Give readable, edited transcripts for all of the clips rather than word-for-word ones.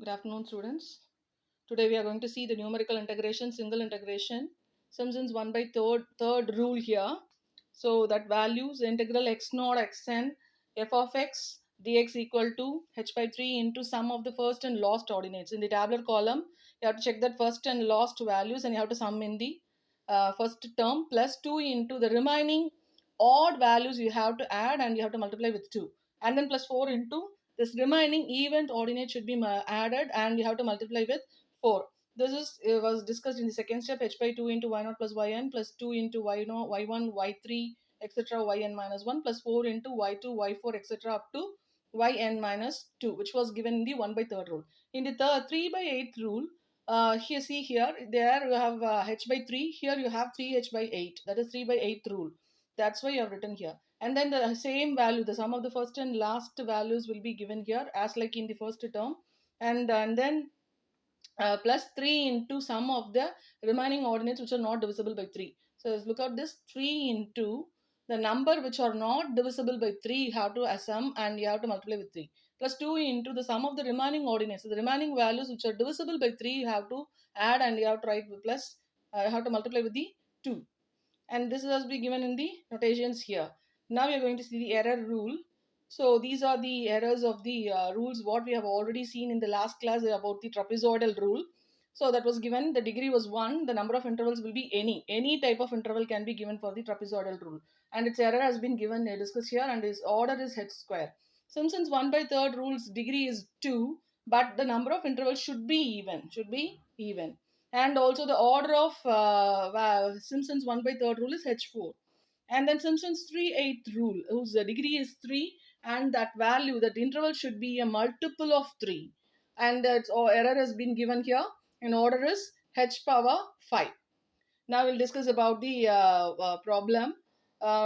Good afternoon, students. Today we are going to see the numerical integration, single integration. Simpson's 1 by third rule here. So that values integral x naught xn f of x dx equal to h by 3 into sum of the first and last ordinates. In the tabular column, you have to check that first and last values and you have to sum in the first term plus 2 into the remaining odd values you have to add and you have to multiply with 2. And then plus 4 into this remaining even ordinate should be added and you have to multiply with 4. This was discussed in the second step, h by 2 into y naught plus yn plus 2 into y naught, y1, y3, etc. yn minus 1 plus 4 into y2, y4, etc. up to yn minus 2, which was given in the 1 by third rule. In the 3 by 8th rule, here see here, there you have h by 3, here you have 3h by 8, that is 3 by 8th rule. That's why you have written here. And then the same value, the sum of the first and last values will be given here as like in the first term. And then plus 3 into sum of the remaining ordinates which are not divisible by 3. So let's look at this 3 into the number which are not divisible by 3, you have to sum and you have to multiply with 3. Plus 2 into the sum of the remaining ordinates. So the remaining values which are divisible by 3, you have to add and you have to write plus, you have to multiply with the 2. And this has been given in the notations here. Now we are going to see the error rule. So these are the errors of the rules what we have already seen in the last class about the trapezoidal rule. So that was given, the degree was 1, the number of intervals will be any type of interval can be given for the trapezoidal rule, and its error has been given discussed here, and its order is h square. Simpson's 1 by third rule's degree is 2, but the number of intervals should be even. And also the order of Simpson's 1 by third rule is h4. And then Simpson's 3/8 rule, whose degree is 3, and that value, that interval should be a multiple of 3. And its error has been given here, and order is h power 5. Now we'll discuss about the problem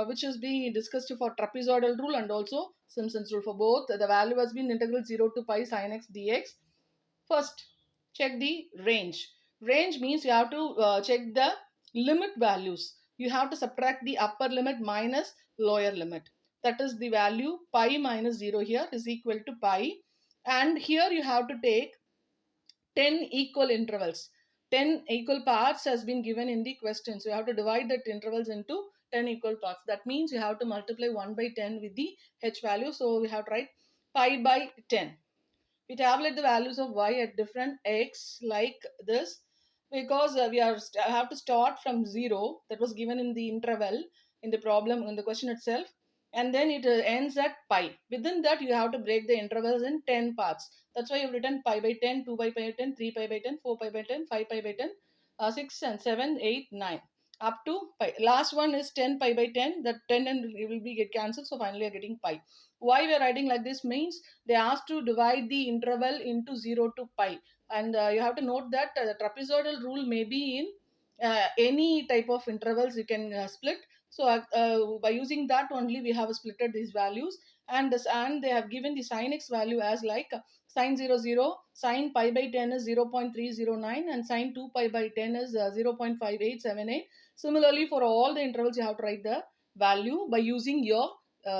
which is being discussed for trapezoidal rule and also Simpson's rule. For both, the value has been integral 0 to pi sin x dx. First, check the range. Range means you have to check the limit values. You have to subtract the upper limit minus lower limit. That is the value pi minus 0 here is equal to pi. And here you have to take 10 equal intervals. 10 equal parts has been given in the question. So you have to divide that intervals into 10 equal parts. That means you have to multiply 1 by 10 with the h value. So we have to write pi by 10. We tabulate the values of y at different x like this, because we have to start from 0 that was given in the interval in the problem in the question itself, and then it ends at pi. Within that you have to break the intervals in 10 parts. That's why you've written pi by 10, 2 pi by 10, 3 pi by 10, 4 pi by 10, 5 pi by 10, 6 and 7, 8, 9 up to pi. Last one is 10 pi by 10. That 10 and it will be get cancelled, so finally you're getting pi. Why we are writing like this means they asked to divide the interval into 0 to pi, and you have to note that the trapezoidal rule may be in any type of intervals you can split. So by using that only we have splitted these values, and they have given the sin x value as like sin 0 0, sin pi by 10 is 0.309, and sin 2 pi by 10 is 0.5878. Similarly, for all the intervals you have to write the value by using your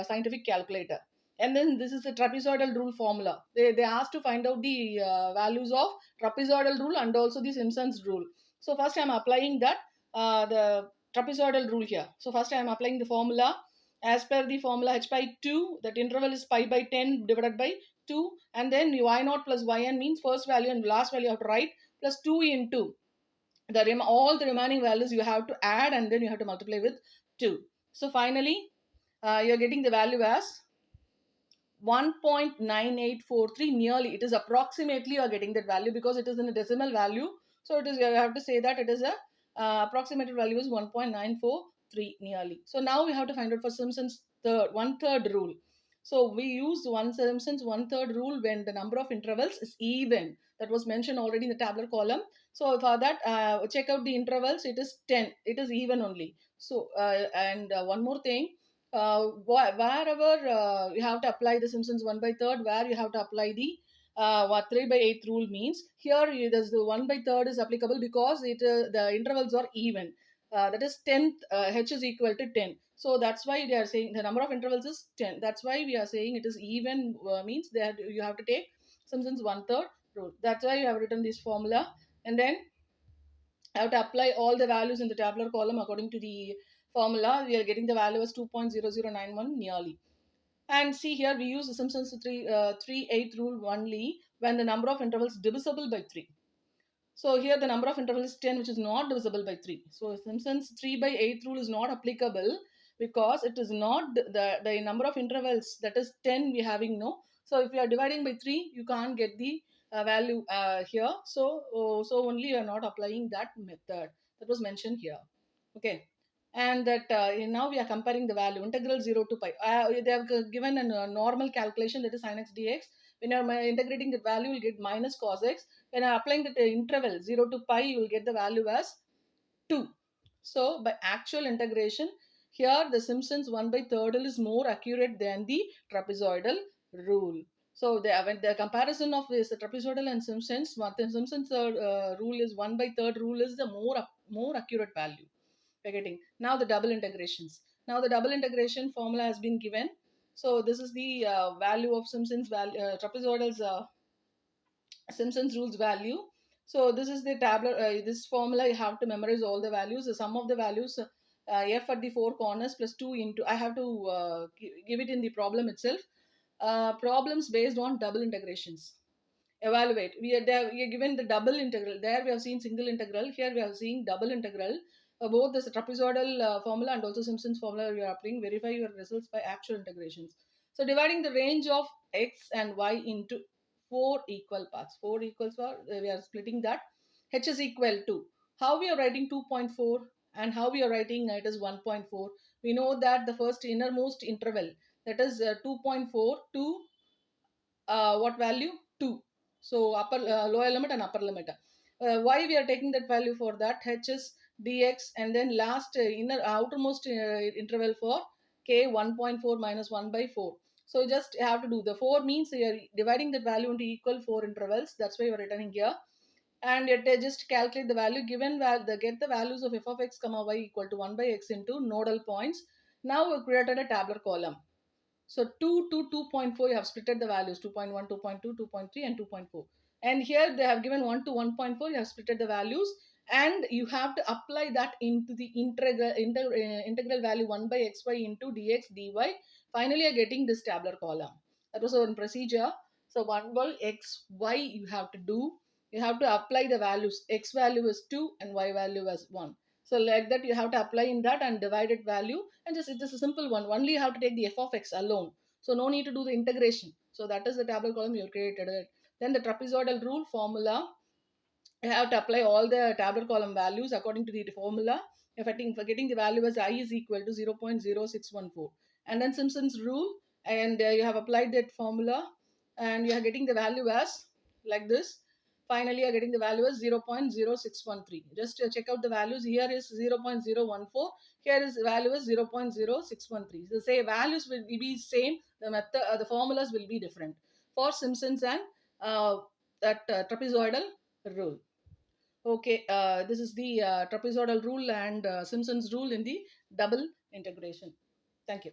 scientific calculator. And then this is the trapezoidal rule formula. They asked to find out the values of trapezoidal rule and also the Simpson's rule. So first I am applying that the trapezoidal rule here. So first I am applying the formula. As per the formula, h by 2, that interval is pi by 10 divided by 2, and then y0 plus yn means first value and last value you have to write, plus 2 into all the remaining values you have to add, and then you have to multiply with 2. So finally you are getting the value as 1.9843. Nearly, it is approximately you are getting that value because it is in a decimal value. So it is, you have to say that it is a approximated value is 1.943 nearly. So now we have to find out for Simpson's one-third rule. So we use Simpson's one-third rule when the number of intervals is even. That was mentioned already in the tabular column. So for that, check out the intervals. It is 10. It is even only. So and one more thing, wherever you have to apply the Simpson's 1 by third, where you have to apply the 3 by 8th rule means here the 1 by third is applicable because the intervals are even. That is 10th, h is equal to 10. So that's why they are saying the number of intervals is 10. That's why we are saying it is even, means that you have to take Simpson's 1/3 rule. That's why you have written this formula, and then I have to apply all the values in the tabular column according to the formula. We are getting the value as 2.0091 nearly. And see here, we use the Simpson's 3/8 rule only when the number of intervals divisible by 3. So here the number of intervals is 10, which is not divisible by 3. So Simpson's 3/8 rule is not applicable because it is not the number of intervals, that is 10 we having no. So if you are dividing by 3, you can't get the value here. So only you are not applying that method that was mentioned here. Okay. And that now we are comparing the value integral 0 to pi. They have given a normal calculation, that is sin x dx. When you are integrating the value, you will get minus cos x. When I am applying the interval 0 to pi, you will get the value as 2. So by actual integration, here the Simpson's 1/3 is more accurate than the trapezoidal rule. So when the comparison of this trapezoidal and Simpson's, what the Simpson's rule is 1/3 rule is the more accurate value. We're getting now the double integrations. Now the double integration formula has been given. So this is the value of Simpson's value, trapezoidal's Simpson's rules value. So this is the tabular, this formula you have to memorize all the values. The sum of the values, f at the four corners plus 2 into, I have to give it in the problem itself. Problems based on double integrations. Evaluate. We are given the double integral. There we have seen single integral. Here we have seen double integral. Both the trapezoidal formula and also Simpson's formula we are applying. Verify your results by actual integrations. So dividing the range of x and y into 4 equal parts. 4 equals for, we are splitting that. H is equal to, how we are writing 2.4 and how we are writing it is 1.4. We know that the first innermost interval, that is 2.4 to what value? 2. So upper lower limit and upper limit. Why we are taking that value for that? H is dx, and then last inner outermost interval for k 1.4 minus 1 by 4. So you just have to do the 4 means you are dividing the value into equal 4 intervals. That's why you are returning here. And it just calculate the value given get the values of f of x comma y equal to 1 by x into nodal points. Now we created a tabular column. So 2 to 2.4, you have splitted the values 2.1, 2.2, 2.3 and 2.4. And here they have given 1 to 1.4, you have splitted the values and you have to apply that into the integral value 1 by xy into dx dy. Finally, you are getting this tabular column. That was one procedure. So 1 by xy you have to do. You have to apply the values. X value is 2 and y value is 1. So like that you have to apply in that and divided value, and just it is a simple one. Only you have to take the f of x alone. So no need to do the integration. So that is the tabular column you created it. Then the trapezoidal rule formula, you have to apply all the tabular column values according to the formula. If getting the value as I is equal to 0.0614. And then Simpson's rule, and you have applied that formula and you are getting the value as like this. Finally, you are getting the value as 0.0613. Just check out the values. Here is 0.014. Here is value is 0.0613. The say values will be same. The method, the formulas will be different for Simpson's and that trapezoidal rule. Okay, this is the trapezoidal rule and Simpson's rule in the double integration. Thank you.